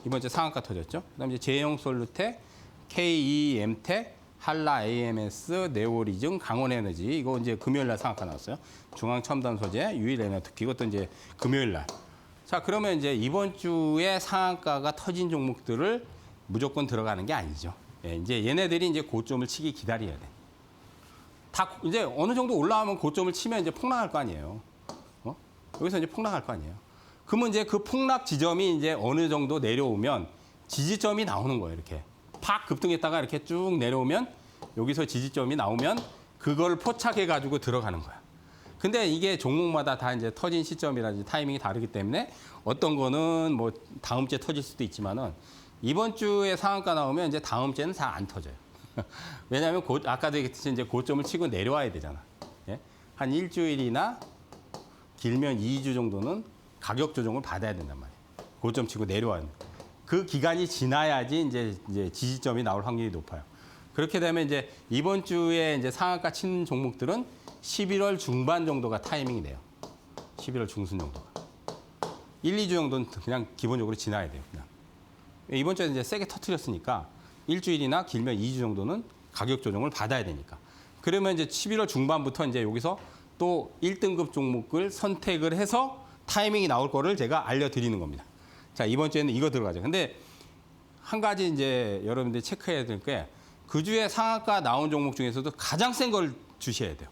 이번 주에 상한가 터졌죠. 그다음 이제 제형솔루텍, KEM텍, 한라 AMS, 네오리즘, 강원에너지 이거 이제 금요일 날 상한가 나왔어요. 중앙첨단 소재, 유일 에너트키 이것도 이제 금요일 날. 자, 그러면 이제 이번 주에 상한가가 터진 종목들을 무조건 들어가는 게 아니죠. 예, 이제 얘네들이 이제 고점을 치기 기다려야 돼. 다 이제 어느 정도 올라오면 고점을 치면 이제 폭락할 거 아니에요. 여기서 이제 폭락할 거 아니에요. 그러면 이제 그 폭락 지점이 이제 어느 정도 내려오면 지지점이 나오는 거예요. 이렇게. 팍 급등했다가 이렇게 쭉 내려오면 여기서 지지점이 나오면 그걸 포착해 가지고 들어가는 거야. 근데 이게 종목마다 다 이제 터진 시점이라든지 타이밍이 다르기 때문에 어떤 거는 뭐 다음 주에 터질 수도 있지만은 이번 주에 상한가 나오면 이제 다음 주에는 잘 안 터져요. 왜냐하면 아까도 얘기했듯이 이제 고점을 치고 내려와야 되잖아. 예? 한 일주일이나 길면 2주 정도는 가격 조정을 받아야 된단 말이에요. 고점 치고 내려와야 돼요. 그 기간이 지나야지 이제 지지점이 나올 확률이 높아요. 그렇게 되면 이제 이번 주에 이제 상한가 치는 종목들은 11월 중반 정도가 타이밍이 돼요. 11월 중순 정도가. 1, 2주 정도는 그냥 기본적으로 지나야 돼요. 그냥. 이번 주에 이제 세게 터뜨렸으니까 일주일이나 길면 2주 정도는 가격 조정을 받아야 되니까. 그러면 이제 11월 중반부터 이제 여기서 또 1등급 종목을 선택을 해서 타이밍이 나올 거를 제가 알려드리는 겁니다. 자, 이번 주에는 이거 들어가죠. 근데 한 가지 이제 여러분들이 체크해야 될 게 그 주에 상한가 나온 종목 중에서도 가장 센 걸 주셔야 돼요.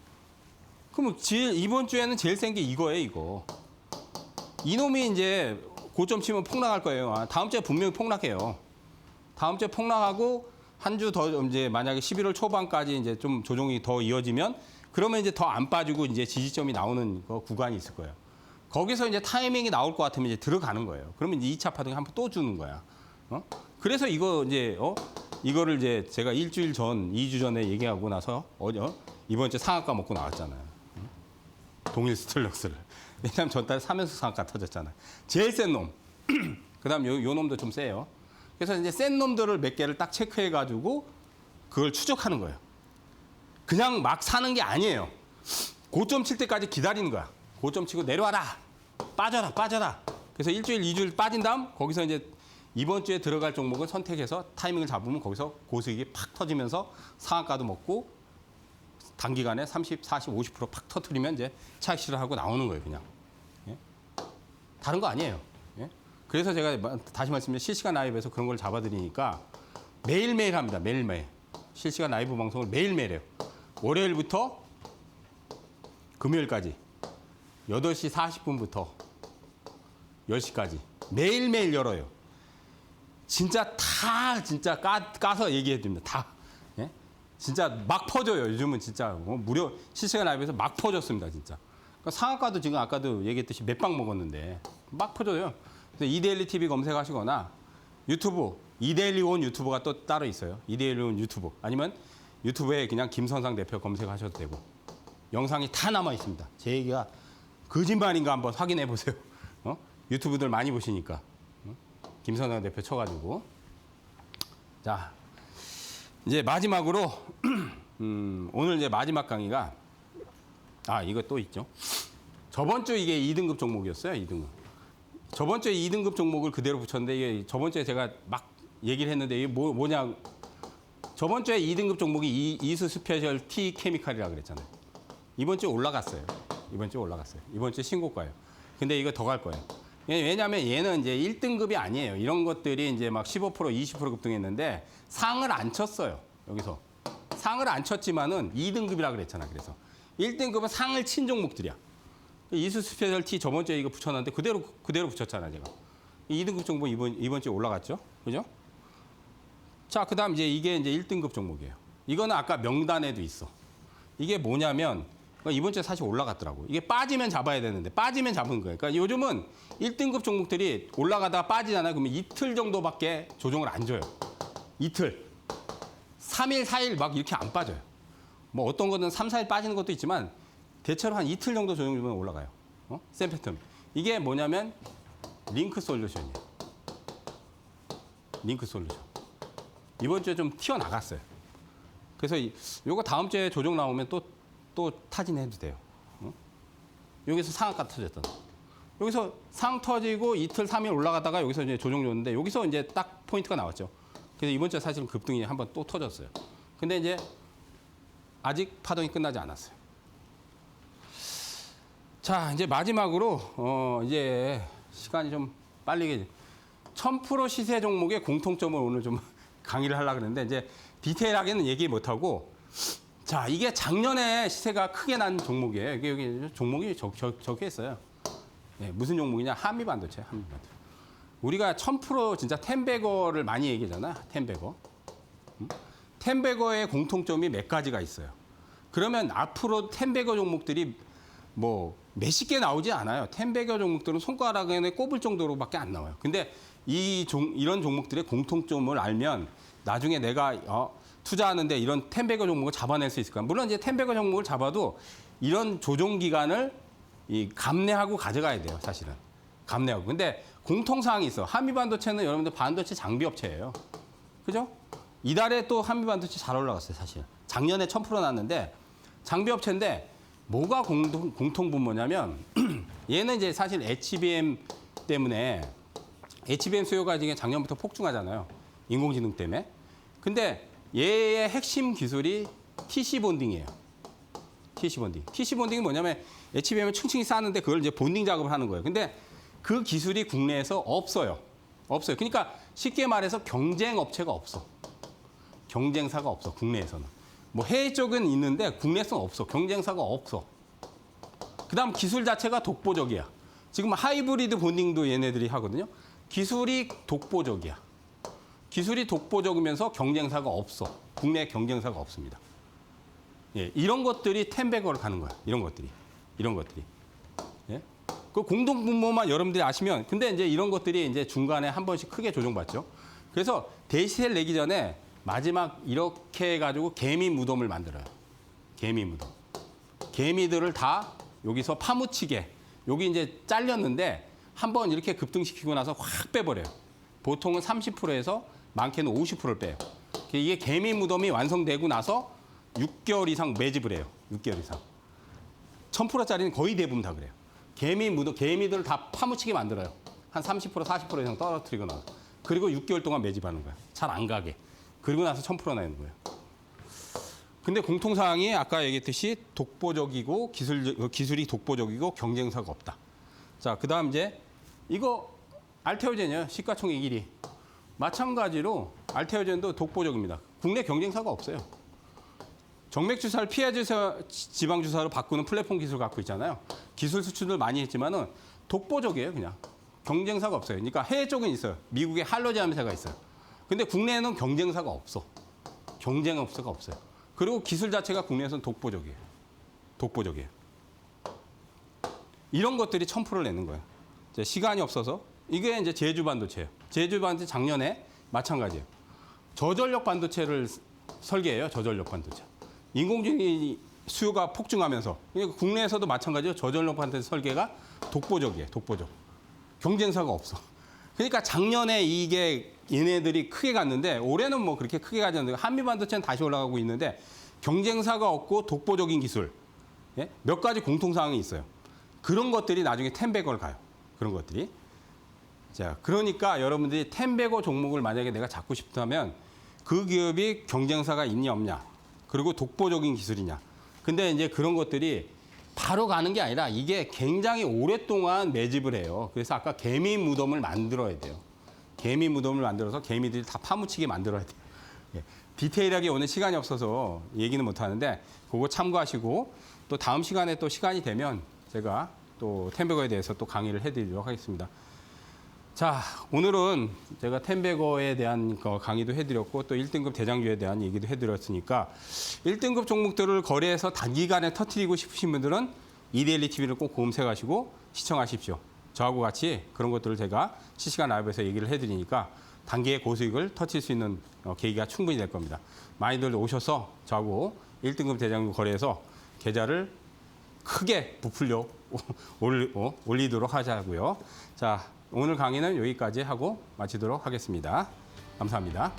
그럼 이번 주에는 제일 센 게 이거예요, 이거. 이놈이 이제 고점 치면 폭락할 거예요. 다음 주에 분명히 폭락해요. 다음 주에 폭락하고 한 주 더 이제 만약에 11월 초반까지 이제 좀 조정이 더 이어지면 그러면 이제 더 안 빠지고 이제 지지점이 나오는 거 구간이 있을 거예요. 거기서 이제 타이밍이 나올 것 같으면 이제 들어가는 거예요. 그러면 이제 2차 파동이 한번 또 주는 거야. 그래서 이거 이제 이거를 이제 제가 일주일 전, 2주 전에 얘기하고 나서 이번 주 상한가 먹고 나왔잖아요. 동일 스틸럭스를. 왜냐면 전달에 사면서 상한가 터졌잖아요. 제일 센 놈. 그다음 요 놈도 좀 세요. 그래서 이제 센 놈들을 몇 개를 딱 체크해 가지고 그걸 추적하는 거예요. 그냥 막 사는 게 아니에요. 고점 칠 때까지 기다리는 거야. 고점 치고 내려와라. 빠져라, 빠져라. 그래서 일주일, 2주일 빠진 다음 거기서 이제 이번 주에 들어갈 종목을 선택해서 타이밍을 잡으면 거기서 고수익이 팍 터지면서 상한가도 먹고 단기간에 30, 40, 50%팍 터트리면 이제 차익 실현하고 나오는 거예요, 그냥. 예? 다른 거 아니에요. 예? 그래서 제가 다시 말씀드리면 실시간 라이브에서 그런 걸 잡아드리니까 매일매일 합니다, 매일매일. 실시간 라이브 방송을 매일매일 해요. 월요일부터 금요일까지 8시 40분부터 10시까지 매일매일 열어요. 진짜 까서 얘기해 줍니다. 다. 예? 진짜 막 퍼져요. 요즘은 진짜 무료 실시간 라이브에서 막 퍼졌습니다. 진짜. 그러니까 상한가도 지금 아까도 얘기했듯이 몇 방 먹었는데 막 퍼져요. 그래서 이데일리 TV 검색하시거나 유튜브 이데일리 온 유튜버가 또 따로 있어요. 이데일리 온 유튜브 아니면 유튜브에 그냥 김선상 대표 검색하셔도 되고 영상이 다 남아 있습니다. 제 얘기가 거짓말인가 한번 확인해 보세요. 유튜브들 많이 보시니까. 김선상 대표 쳐가지고. 자, 이제 마지막으로, 오늘 이제 마지막 강의가, 이거 또 있죠. 저번 주 이게 2등급 종목이었어요, 2등급. 저번 주에 2등급 종목을 그대로 붙였는데, 이게 저번 주에 제가 막 얘기를 했는데, 이게 뭐냐. 저번 주에 2등급 종목이 이수 스페셜 T 케미칼이라고 그랬잖아요. 이번 주에 올라갔어요. 이번 주에 올라갔어요. 이번 주에 신고가예요. 근데 이거 더 갈 거예요. 왜냐하면 얘는 이제 1등급이 아니에요. 이런 것들이 이제 막 15%, 20% 급등했는데 상을 안 쳤어요. 여기서. 상을 안 쳤지만은 2등급이라고 그랬잖아. 그래서 1등급은 상을 친 종목들이야. 이수 스페셜티 저번 주에 이거 붙여놨는데 그대로 붙였잖아, 제가. 2등급 종목 이번 주에 올라갔죠. 그죠? 자, 그 다음 이게 이제 1등급 종목이에요. 이거는 아까 명단에도 있어. 이게 뭐냐면 이번 주에 사실 올라갔더라고. 이게 빠지면 잡아야 되는데 빠지면 잡은 거예요. 그러니까 요즘은 1등급 종목들이 올라가다가 빠지잖아요. 그러면 이틀 정도밖에 조정을 안 줘요. 이틀. 3일, 4일 막 이렇게 안 빠져요. 뭐 어떤 거는 3, 4일 빠지는 것도 있지만 대체로 한 이틀 정도 조정 주면 올라가요. 센 패턴. 이게 뭐냐면 링크 솔루션이에요. 링크 솔루션. 이번 주에 좀 튀어나갔어요. 그래서 요거 다음 주에 조정 나오면 또 타진해도 돼요. 여기서 상한가 터졌던. 여기서 상 터지고 이틀, 3일 올라가다가 여기서 이제 조정 줬는데 여기서 이제 딱 포인트가 나왔죠. 그래서 이번 주에 사실은 급등이 한번 또 터졌어요. 근데 이제 아직 파동이 끝나지 않았어요. 자, 이제 마지막으로 이제 시간이 좀 빨리 1000% 시세 종목의 공통점을 오늘 좀 강의를 하려고 그러는데 이제 디테일하게는 얘기 못 하고 자, 이게 작년에 시세가 크게 난 종목이에요. 여기 종목이 적혀 있어요. 네, 무슨 종목이냐? 한미반도체, 한미반도체. 우리가 1000% 진짜 텐베거를 많이 얘기하잖아. 텐베거. 텐베거의 공통점이 몇 가지가 있어요. 그러면 앞으로 텐베거 종목들이 뭐 몇십 개 나오지 않아요. 텐베거 종목들은 손가락에 꼽을 정도로밖에 안 나와요. 근데 이런 종목들의 공통점을 알면 나중에 내가 투자하는데 이런 텐베거 종목을 잡아낼 수 있을까? 물론 이제 텐베거 종목을 잡아도 이런 조정 기간을 감내하고 가져가야 돼요, 사실은. 감내하고. 근데 공통사항이 있어. 한미반도체는 여러분들 반도체 장비 업체예요. 그죠? 이달에 또 한미반도체 잘 올라갔어요, 사실. 작년에 1000% 났는데 장비 업체인데 뭐가 공통분모냐면 얘는 이제 사실 HBM 때문에 HBM 수요가 지금 작년부터 폭증하잖아요. 인공지능 때문에. 근데 얘의 핵심 기술이 TC 본딩이에요. TC 본딩. TC 본딩이 뭐냐면 HBM을 층층이 쌓는데 그걸 이제 본딩 작업을 하는 거예요. 근데 그 기술이 국내에서 없어요. 없어요. 그러니까 쉽게 말해서 경쟁 업체가 없어. 경쟁사가 없어, 국내에서는. 뭐 해외 쪽은 있는데 국내에서는 없어. 경쟁사가 없어. 그다음 기술 자체가 독보적이야. 지금 하이브리드 본딩도 얘네들이 하거든요. 기술이 독보적이야. 기술이 독보적이면서 경쟁사가 없어. 국내 경쟁사가 없습니다. 예, 이런 것들이 텐베거를 가는 거야. 이런 것들이. 예? 그 공동 분모만 여러분들이 아시면, 근데 이제 이런 것들이 이제 중간에 한 번씩 크게 조정받죠. 그래서 데시셀 내기 전에 마지막 이렇게 해가지고 개미 무덤을 만들어요. 개미 무덤. 개미들을 다 여기서 파묻히게. 여기 이제 잘렸는데 한번 이렇게 급등시키고 나서 확 빼버려요. 보통은 30%에서 많게는 50%를 빼요. 이게 개미 무덤이 완성되고 나서 6개월 이상 매집을 해요. 6개월 이상. 1000%짜리는 거의 대부분 다 그래요. 개미 무덤, 개미들을 다 파묻히게 만들어요. 한 30%, 40% 이상 떨어뜨리거나. 그리고 6개월 동안 매집하는 거야. 잘 안 가게. 그리고 나서 1000% 내는 거예요. 근데 공통사항이 아까 얘기했듯이 독보적이고 기술이 독보적이고 경쟁사가 없다. 자, 그 다음 이제 이거 알테오젠이에요. 시가총액 1위. 마찬가지로 알테오젠도 독보적입니다. 국내 경쟁사가 없어요. 정맥주사를 피하주사 지방주사로 바꾸는 플랫폼 기술을 갖고 있잖아요. 기술 수출을 많이 했지만은 독보적이에요, 그냥. 경쟁사가 없어요. 그러니까 해외 쪽은 있어요. 미국의 할로제암사가 있어요. 근데 국내에는 경쟁사가 없어. 경쟁업체가 없어요. 그리고 기술 자체가 국내에서는 독보적이에요. 독보적이에요. 이런 것들이 1000%를 내는 거예요. 이제 시간이 없어서 이게 이제 제주 반도체예요. 제주 반도체 작년에 마찬가지예요. 저전력 반도체를 설계해요. 저전력 반도체. 인공지능 수요가 폭증하면서 그러니까 국내에서도 마찬가지로 저전력 반도체 설계가 독보적이에요. 독보적. 경쟁사가 없어. 그러니까 작년에 이게 얘네들이 크게 갔는데 올해는 뭐 그렇게 크게 가지 않는데 한미 반도체는 다시 올라가고 있는데 경쟁사가 없고 독보적인 기술. 예? 몇 가지 공통사항이 있어요. 그런 것들이 나중에 텐베거를 가요. 그런 것들이. 자, 그러니까 여러분들이 텐베거 종목을 만약에 내가 잡고 싶다면 그 기업이 경쟁사가 있냐 없냐. 그리고 독보적인 기술이냐. 근데 이제 그런 것들이 바로 가는 게 아니라 이게 굉장히 오랫동안 매집을 해요. 그래서 아까 개미 무덤을 만들어야 돼요. 개미 무덤을 만들어서 개미들이 다 파묻히게 만들어야 돼요. 예. 디테일하게 오늘 시간이 없어서 얘기는 못 하는데 그거 참고하시고 또 다음 시간에 또 시간이 되면 제가 또 텐베거에 대해서 또 강의를 해드리도록 하겠습니다. 자, 오늘은 제가 텐베거에 대한 강의도 해드렸고 또 1등급 대장주에 대한 얘기도 해드렸으니까 1등급 종목들을 거래해서 단기간에 터뜨리고 싶으신 분들은 이데일리 TV를 꼭 검색하시고 시청하십시오. 저하고 같이 그런 것들을 제가 실시간 라이브에서 얘기를 해드리니까 단기에 고수익을 터뜨릴 수 있는 계기가 충분히 될 겁니다. 많이들 오셔서 저하고 1등급 대장주 거래해서 계좌를 크게 부풀려 올리도록 하자고요. 자, 오늘 강의는 여기까지 하고 마치도록 하겠습니다. 감사합니다.